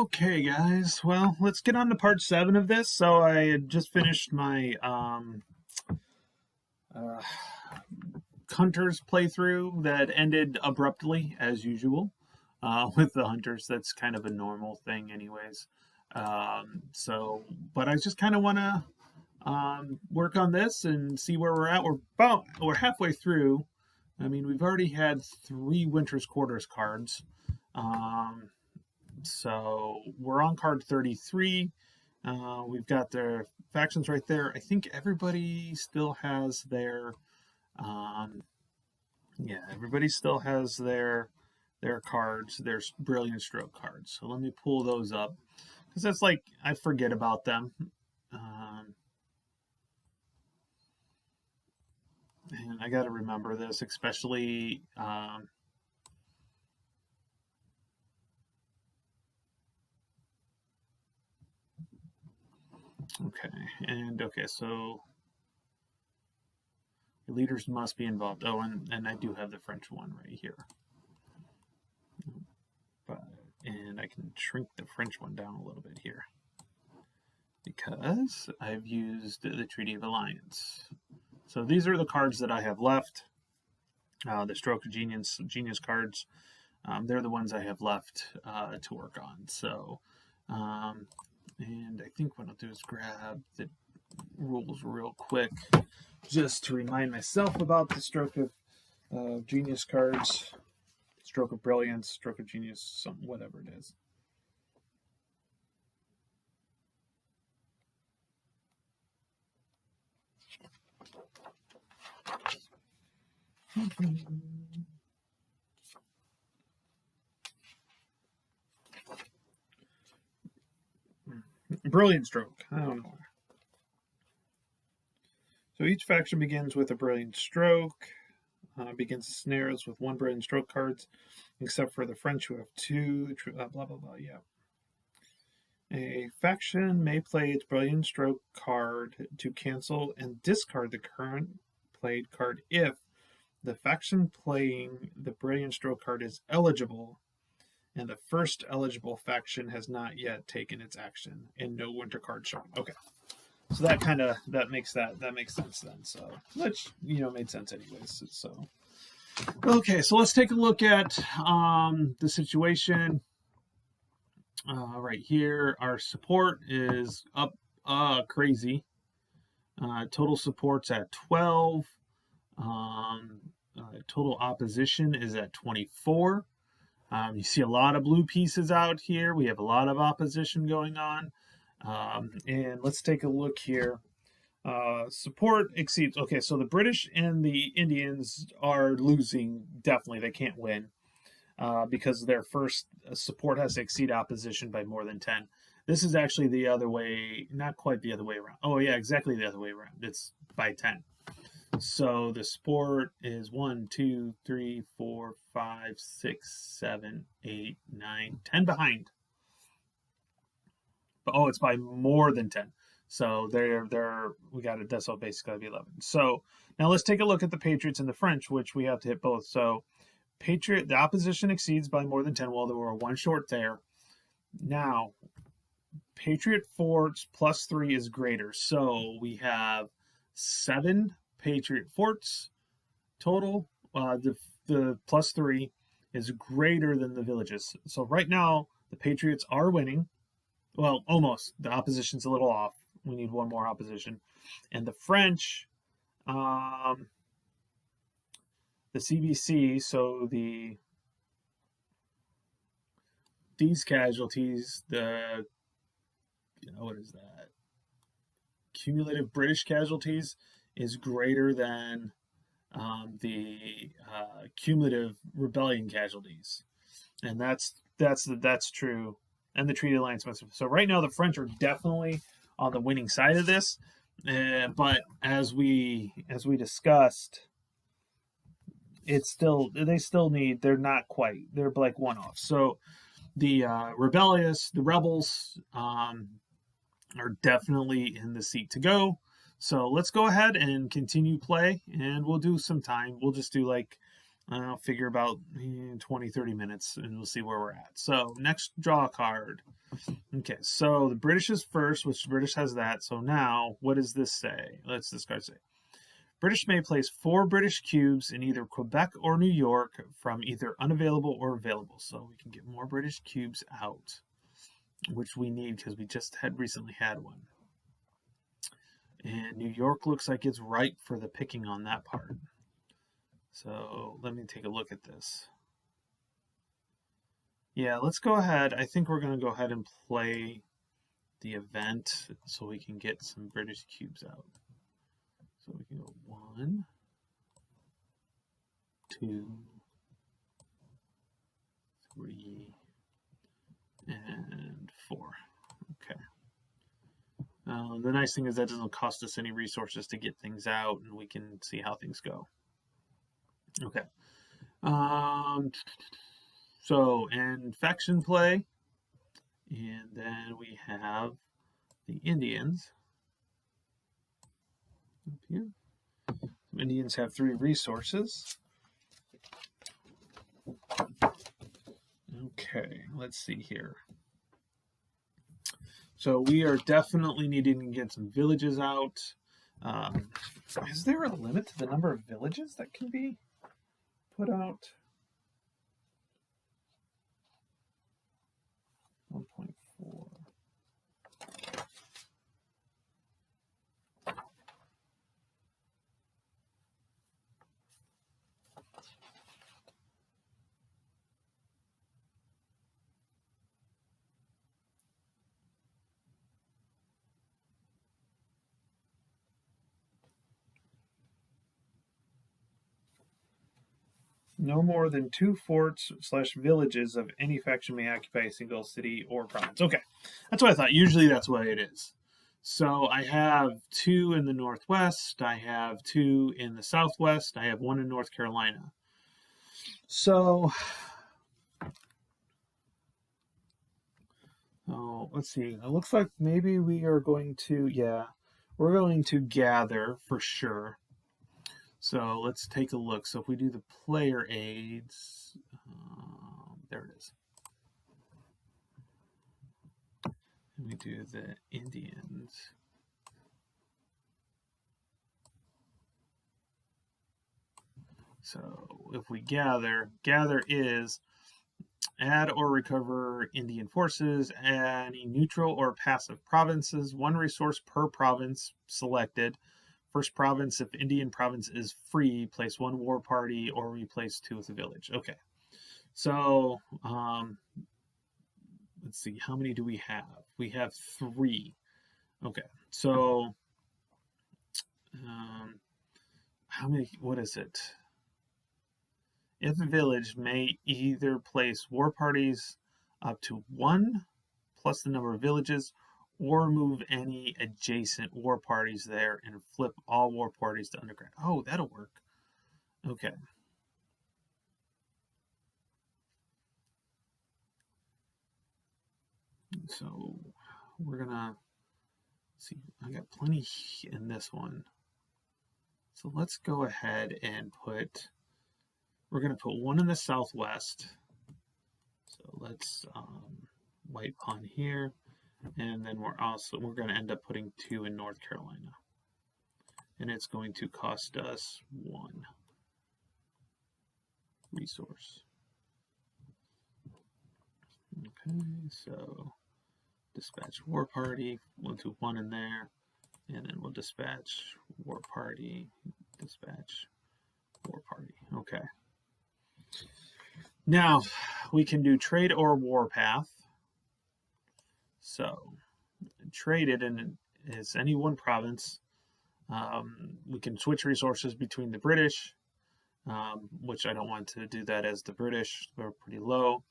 Okay, guys. Well, let's get on to part 7 of this. So I had just finished my uh, Hunters playthrough that ended abruptly, as usual, with the Hunters. That's kind of a normal thing, anyways. But I just kind of want to work on this and see where we're at. We're halfway through. I mean, we've already had 3 Winter's Quarters cards. Um, So we're on card 33. We've got their factions right there. I think everybody still has their, um, everybody still has their cards, their Brilliant Stroke cards. So let me pull those up because that's like I forget about them. Um, and I got to remember this, especially. Okay, so leaders must be involved. Oh, and I do have the French one right here. But, and I can shrink the French one down a little bit here because I've used the Treaty of Alliance. So these are the cards that I have left. The Stroke of Genius cards. They're the ones I have left to work on. So, and I think what I'll do is grab the rules real quick just to remind myself about the Stroke of Genius cards. Stroke of Brilliance, Stroke of Genius, whatever it is. Brilliant Stroke. I don't know. So each faction begins with a Brilliant Stroke. Begins the scenarios with 1 Brilliant Stroke cards, except for the French who have 2. Blah blah blah. Yeah. A faction may play its Brilliant Stroke card to cancel and discard the current played card if the faction playing the Brilliant Stroke card is eligible and the first eligible faction has not yet taken its action and no winter card shown. Okay. So that makes sense then. So which made sense anyways. So okay, so let's take a look at the situation. Right here, our support is up crazy. Total support's at 12. Total opposition is at 24. You see a lot of blue pieces out here. We have a lot of opposition going on. And let's take a look here. Support exceeds. Okay, so the British and the Indians are losing. Definitely, they can't win because their first support has to exceed opposition by more than 10. This is actually the other way, not quite the other way around. Oh, yeah, exactly the other way around. It's by 10. So the support is 1, 2, 3, 4, 5, 6, 7, 8, 9, 10 behind. But it's by more than 10. So we got it. That's all basically be 11. So now let's take a look at the Patriots and the French, which we have to hit both. So the opposition exceeds by more than 10. Well, there were 1 short there. Now, Patriot forts plus 3 is greater. So we have 7 Patriot forts total. The plus 3 is greater than the villages. So right now, the Patriots are winning. Well, almost. The opposition's a little off. We need 1 more opposition. And the French, the CBC, so these casualties, what is that? Cumulative British casualties is greater than the cumulative rebellion casualties, and that's true. And the Treaty Alliance. So right now the French are definitely on the winning side of this, but as we discussed, they still need. They're not quite. They're like 1 off. So the rebels are definitely in the seat to go. So let's go ahead and continue play, and we'll do some time. We'll just do like I'll figure about 20, 30 minutes, and we'll see where we're at. So next, draw a card. Okay, so the British is first, which the British has that. So now, what does this say? Let's this card say. British may place 4 British cubes in either Quebec or New York from either unavailable or available. So we can get more British cubes out, which we need because we just had recently had one. And New York looks like it's ripe for the picking on that part. So let me take a look at this. Yeah, let's go ahead. I think we're going to go ahead and play the event so we can get some British cubes out. So we can go 1, 2, 3, and 4. Okay. The nice thing is that doesn't cost us any resources to get things out, and we can see how things go. Okay. So, and faction play, and then we have the Indians up here. Indians have 3 resources. Okay, let's see here. So we are definitely needing to get some villages out. Is there a limit to the number of villages that can be put out? 1.4. No more than 2 forts/villages of any faction may occupy a single city or province. Okay, that's what I thought. Usually that's what it is. So I have 2 in the Northwest. I have 2 in the Southwest. I have 1 in North Carolina. So, let's see. It looks like maybe we are going to, we're going to gather for sure. So let's take a look. So if we do the player aids, there it is. And we do the Indians. So if we gather is add or recover Indian forces, any neutral or passive provinces, 1 resource per province selected. First province, if Indian province is free, place 1 war party or replace 2 with a village. Okay. So, let's see, how many do we have? We have 3. Okay. So, how many, what is it? If a village may either place war parties up to 1 plus the number of villages, or move any adjacent war parties there and flip all war parties to underground. Oh, that'll work. Okay. So we're gonna see. I got plenty in this one. So let's go ahead and put. We're gonna put 1 in the Southwest. So let's white pawn here. And then we're going to end up putting 2 in North Carolina. And it's going to cost us 1 resource. Okay, so dispatch war party. We'll do 1 in there. And then we'll dispatch war party. Dispatch war party. Okay. Now, we can do trade or warpath. So, trade it in is any 1 province. We can switch resources between the British, which I don't want to do that as the British. They're pretty low.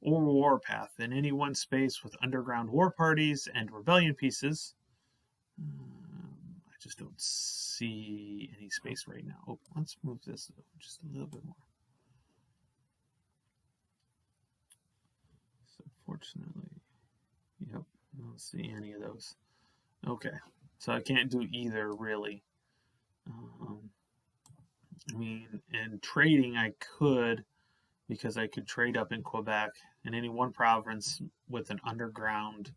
Or warpath in any 1 space with underground war parties and rebellion pieces. I just don't see any space right now. Oh, let's move this just a little bit more. So fortunately, yep, I don't see any of those. Okay, so I can't do either really. mean, in trading, I could, because I could trade up in Quebec in any one province with an underground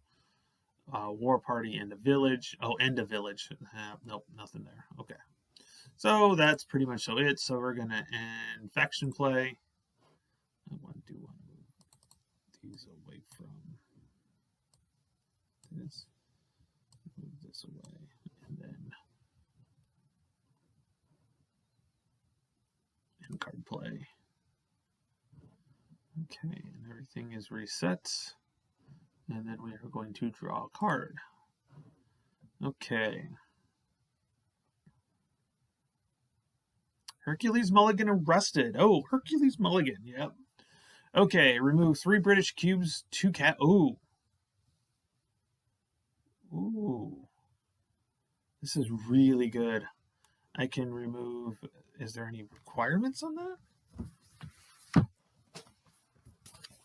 war party and a village. Oh, and a village. Nope, nothing there. Okay. So that's pretty much it. So we're going to end faction play. I want to move these away from this. Move this away. And then end card play. Okay, and everything is reset. And then we are going to draw a card. Okay. Hercules Mulligan arrested. Oh, Hercules Mulligan. Yep. Okay, remove 3 British cubes, 2 cat. Ooh. Ooh. This is really good. I can remove. Is there any requirements on that?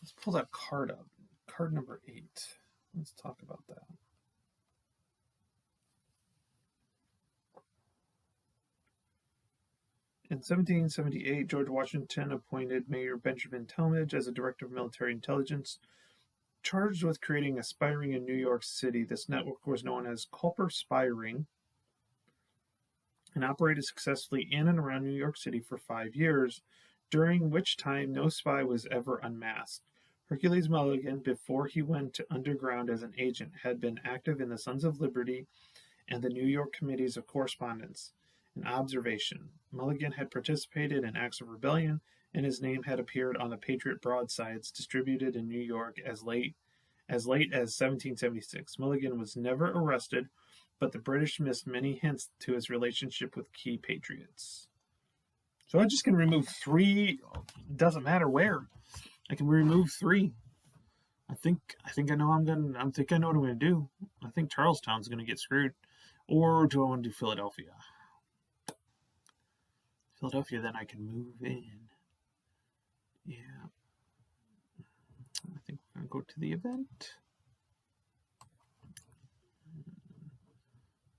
Let's pull that card up. Card number 8. Let's talk about that. In 1778, George Washington appointed Mayor Benjamin Talmadge as a director of military intelligence, charged with creating a spy ring in New York City. This network was known as Culper Spy Ring and operated successfully in and around New York City for 5 years, during which time no spy was ever unmasked. Hercules Mulligan, before he went underground as an agent, had been active in the Sons of Liberty and the New York Committees of Correspondence and Observation. Mulligan had participated in acts of rebellion, and his name had appeared on the Patriot broadsides distributed in New York as late as 1776. Mulligan was never arrested, but the British missed many hints to his relationship with key patriots. So I just can remove 3. Doesn't matter where. I can remove 3. I think I know I think I know what I'm gonna do. I think Charlestown's gonna get screwed. Or do I want to do Philadelphia? Philadelphia, then I can move in. Yeah. I think we're gonna go to the event.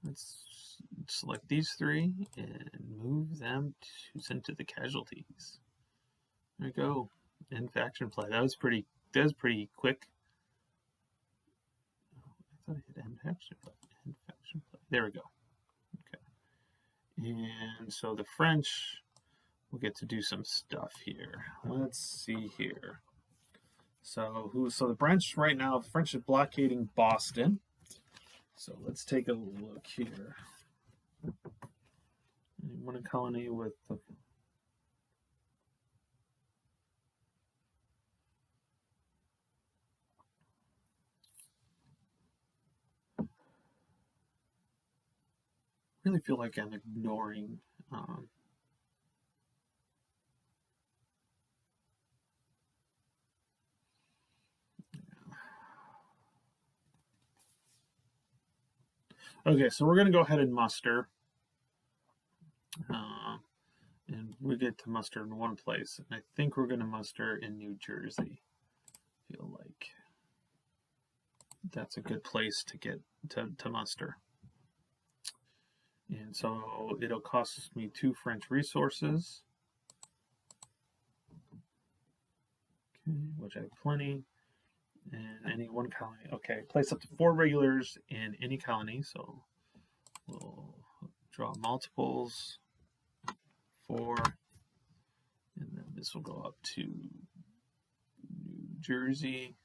Let's select these 3 and move them to send to the casualties. There we go. End faction play. That was pretty quick. I thought I hit end faction play. End faction play. There we go. Okay. And so the French will get to do some stuff here. Let's see here. So the French right now, the French is blockading Boston. So let's take a look here. One colony with the really feel like I'm ignoring Okay, so we're going to go ahead and muster. And we get to muster in one place. And I think we're going to muster in New Jersey. I feel like that's a good place to get to muster. And so it'll cost me 2 French resources. Okay, which I have plenty. And any one colony. Okay, place up to 4 regulars in any colony. So we'll draw multiples. 4. And then this will go up to New Jersey.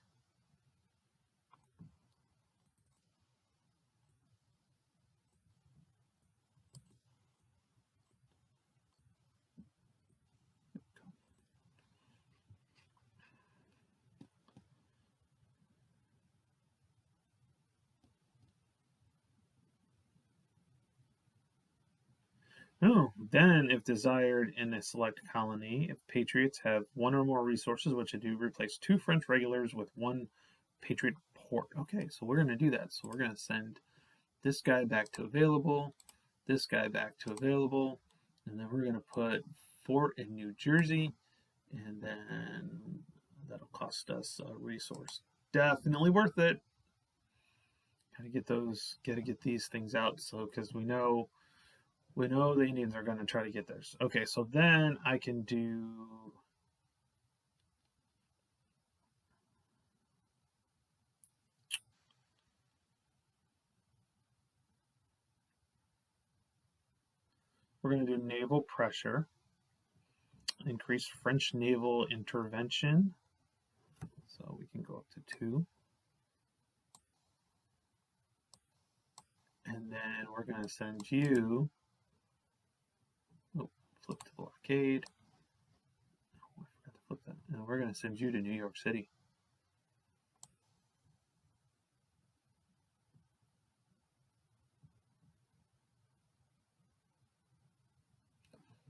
Oh, then, if desired in a select colony, if patriots have 1 or more resources, which I do, replace 2 French regulars with 1 patriot port. Okay, so we're going to do that. So we're going to send this guy back to available, this guy back to available, and then we're going to put fort in New Jersey, and then that'll cost us a resource. Definitely worth it. Gotta get these things out, so because we know We know the Indians are going to try to get theirs. Okay, so then I can do. We're going to do naval pressure, increase French naval intervention. So we can go up to 2. And then we're going to send you. Oh, flip to blockade. Oh, I forgot to flip that. And we're going to send you to New York City.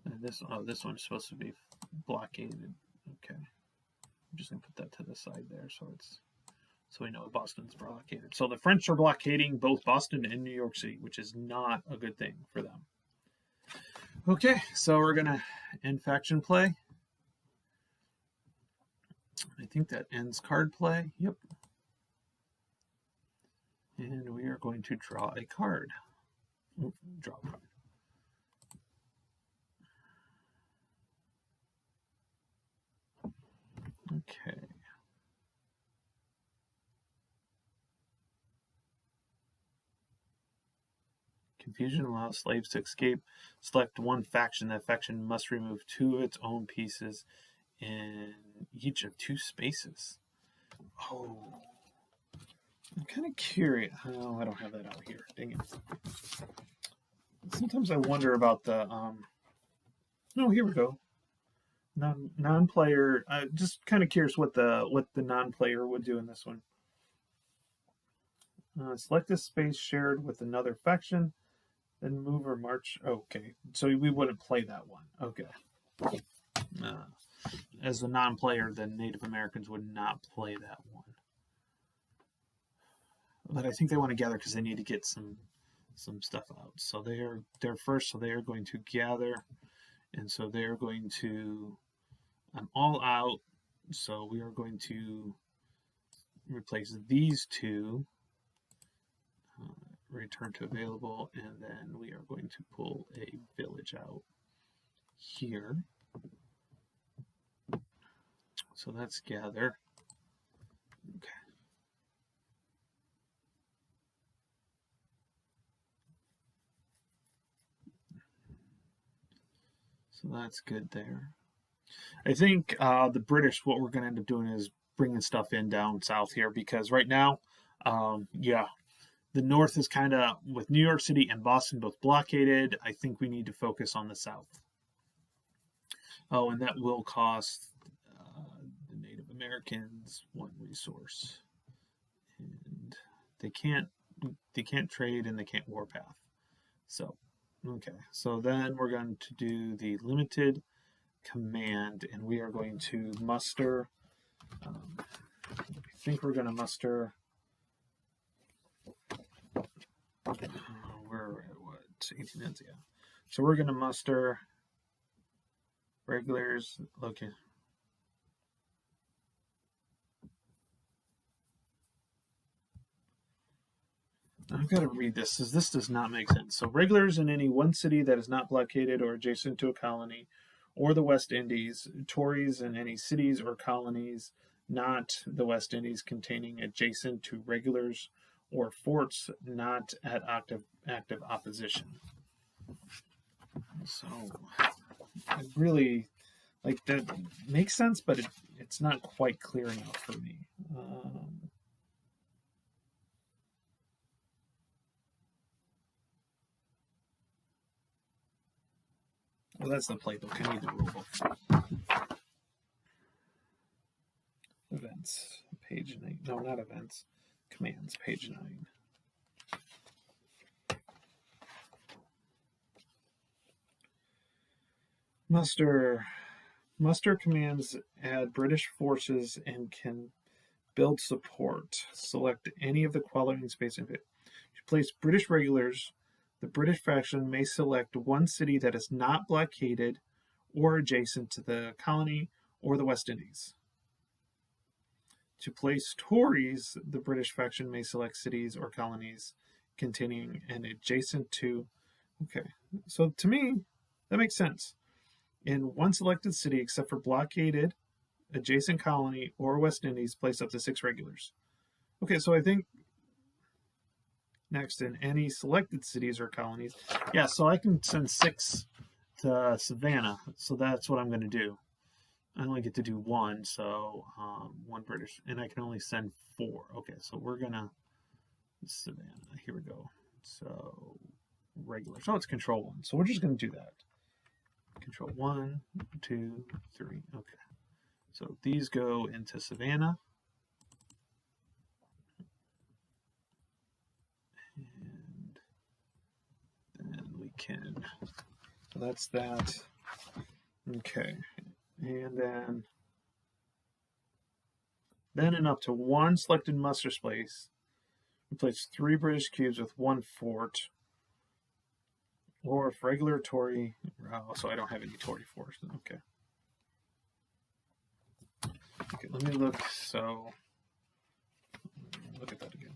And this one's supposed to be blockaded. Okay. I'm just going to put that to the side there so we know Boston's blockaded. So the French are blockading both Boston and New York City, which is not a good thing for them. Okay, so we're going to end faction play. I think that ends card play. Yep. And we are going to draw a card. Draw a card. Okay. Confusion allows slaves to escape. Select one faction. That faction must remove 2 of its own pieces in each of 2 spaces. Oh. I'm kind of curious. Oh, I don't have that out here. Dang it. Sometimes I wonder about the. Oh, here we go. Non-player. Just kind of curious what the non-player would do in this one. Select a space shared with another faction, then move or march. Okay, so we wouldn't play that one. Okay. As a non-player, then Native Americans would not play that one. But I think they want to gather because they need to get some stuff out. So they're first. So they are going to gather, and so they are going to. I'm all out. So we are going to replace these 2. Return to available, and then we are going to pull a village out here. So let's gather. Okay. So that's good there. I think the British, what we're going to end up doing is bringing stuff in down south here because right now, the north is kind of, with New York City and Boston both blockaded, I think we need to focus on the south. Oh, and that will cost the Native Americans 1 resource. And they can't trade and they can't warpath. So, okay. So then we're going to do the limited command, and we are going to muster. I think we're going to muster. We're at what? 18 minutes, yeah. So we're going to muster regulars. Okay. I've got to read this. This does not make sense. So regulars in any one city that is not blockaded or adjacent to a colony or the West Indies. Tories in any cities or colonies not the West Indies containing adjacent to regulars or forts not at active opposition. So I really like that makes sense, but it's not quite clear enough for me. Well, that's the playbook. I need the rulebook. Events, page 9. No, not events. Commands, page 9. Muster commands add British forces and can build support. Select any of the qualifying space. To place British regulars, the British faction may select one city that is not blockaded or adjacent to the colony or the West Indies. To place Tories, the British faction may select cities or colonies containing and adjacent to Okay, so to me, that makes sense. In one selected city, except for blockaded, adjacent colony, or West Indies, place up to 6 regulars. Okay, so I think next in any selected cities or colonies, yeah, so I can send 6 to Savannah, so that's what I'm going to do. I only get to do 1, so 1 British, and I can only send 4. Okay, so we're gonna Savannah. Here we go. So regular. So it's control 1. So we're just gonna do that. Control 1, 2, 3. Okay. So these go into Savannah. And then we can. So that's that. Okay. And then and up to 1 selected muster space, replace 3 British cubes with 1 fort. Or if regular Tory, oh, so I don't have any Tory force. Okay. Okay, let me look. So, look at that again.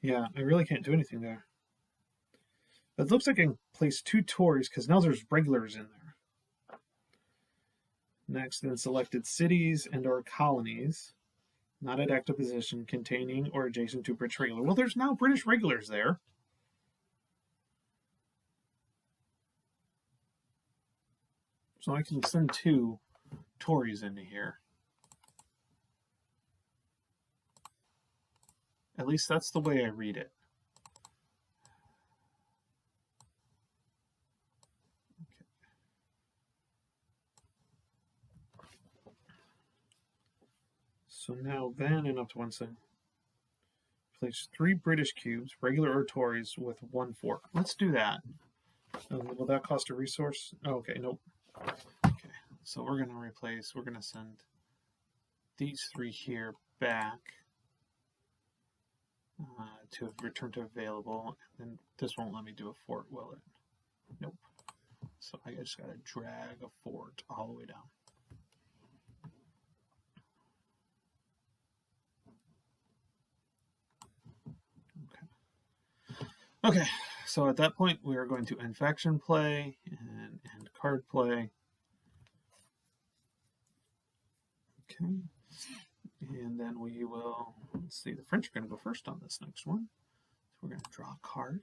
Yeah, I really can't do anything there. But it looks like I can place 2 Tories because now there's regulars in there. Next, then selected cities and or colonies, not at active position, containing or adjacent to British regular. Well, there's now British regulars there. So I can send 2 Tories into here. At least that's the way I read it. Okay. So now then and up to 1 second. Place 3 British cubes, regular or Tories, with 1 fort. Let's do that. Will that cost a resource? Oh, okay, nope. Okay, so we're going to replace, we're going to send these 3 here back to return to available. And this won't let me do a fort, will it? Nope. So I just got to drag a fort all the way down. Okay, so at that point we are going to end faction play and end card play. Okay, and then we will, let's see, the French are going to go first on this next one. So we're going to draw a card.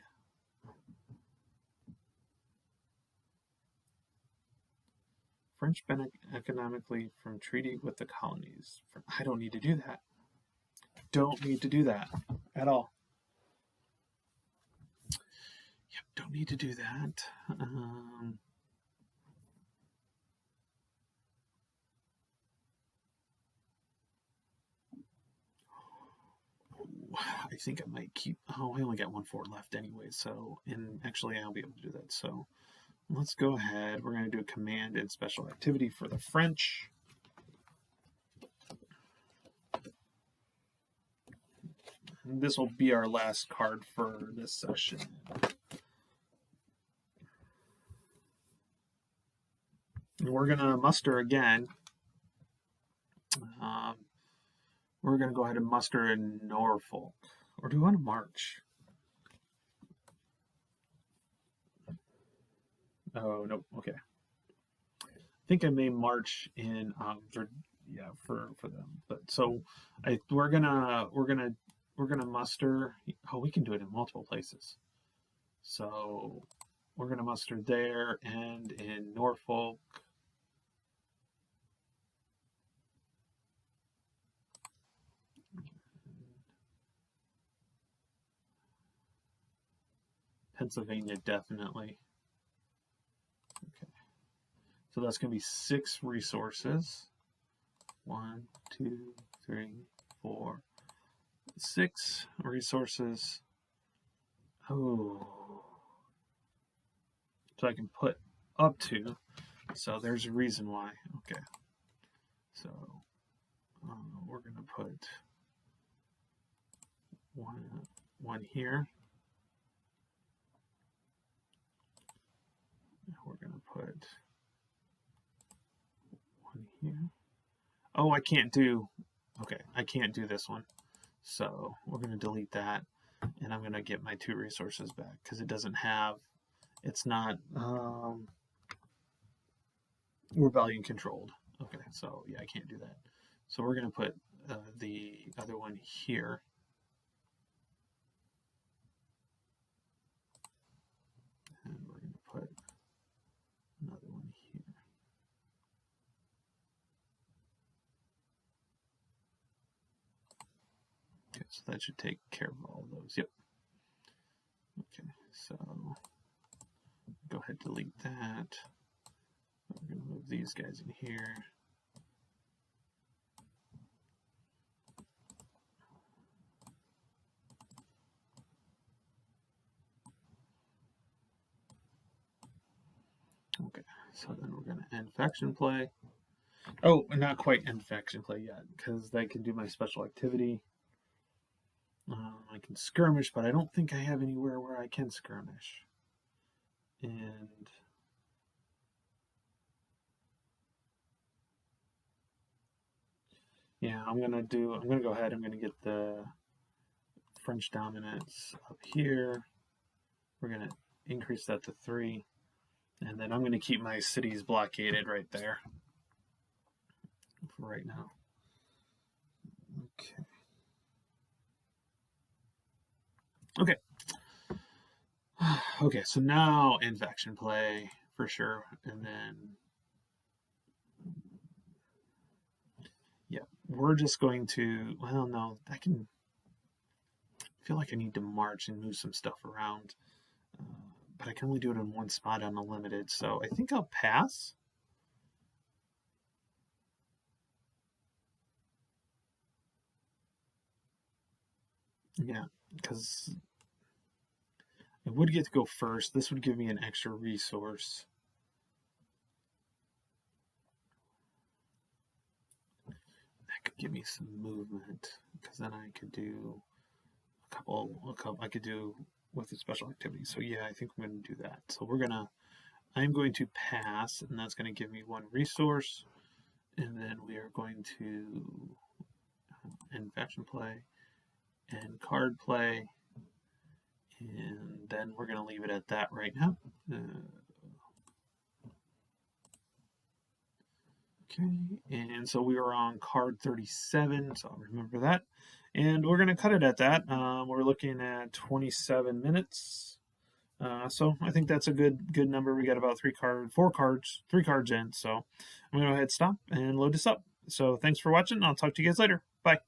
French benefit economically from treaty with the colonies. I don't need to do that. Don't need to do that at all. Yep, don't need to do that. I think I might keep. Oh, I only got 1 fort left anyway. So, and actually, I'll be able to do that. So, let's go ahead. We're going to do a command and special activity for the French. And this will be our last card for this session. And we're going to muster again. We're going to go ahead and muster in Norfolk. Or do we want to march? Oh, no. Okay. I think I may march in for them. But so we're gonna muster. Oh, we can do it in multiple places. So we're gonna muster there and in Norfolk. Pennsylvania, definitely. Okay. So that's going to be 6 resources. 1, 2, 3, 4, 6 resources. Oh. So I can put up to. So there's a reason why. Okay. So we're going to put one here. Oh, I can't do, okay, I can't do this one. So we're going to delete that, and I'm going to get my 2 resources back because it doesn't have, it's not rebellion controlled. Okay, so yeah, I can't do that. So we're going to put the other one here. And we're going to put another one here. Okay, so that should take care of all of those. Yep. Okay, so go ahead, delete that. We're going to move these guys in here. Okay, so then we're going to end faction play. Oh, not quite end faction play yet, because I can do my special activity. I can skirmish, but I don't think I have anywhere where I can skirmish. And yeah, I'm gonna go ahead, I'm gonna get the French dominance up here. We're gonna increase that to 3. And then I'm gonna keep my cities blockaded right there for right now. Okay. Okay. Okay, so now end faction play for sure. And then yeah, we're just going to, well, no, I feel like I need to march and move some stuff around. But I can only do it in one spot on unlimited, so I think I'll pass. Yeah, because I would get to go first. This would give me an extra resource. That could give me some movement, because then I could do a couple, I could do with the special activity. So yeah, I think I'm going to do that. So I'm going to pass, and that's going to give me 1 resource. And then we are going to end faction play and card play. And then we're going to leave it at that right now. Okay, and so we were on card 37, so I'll remember that. And we're going to cut it at that. We're looking at 27 minutes. So I think that's a good number. We got about 3 cards in. So I'm going to go ahead, stop, and load this up. So thanks for watching. I'll talk to you guys later. Bye.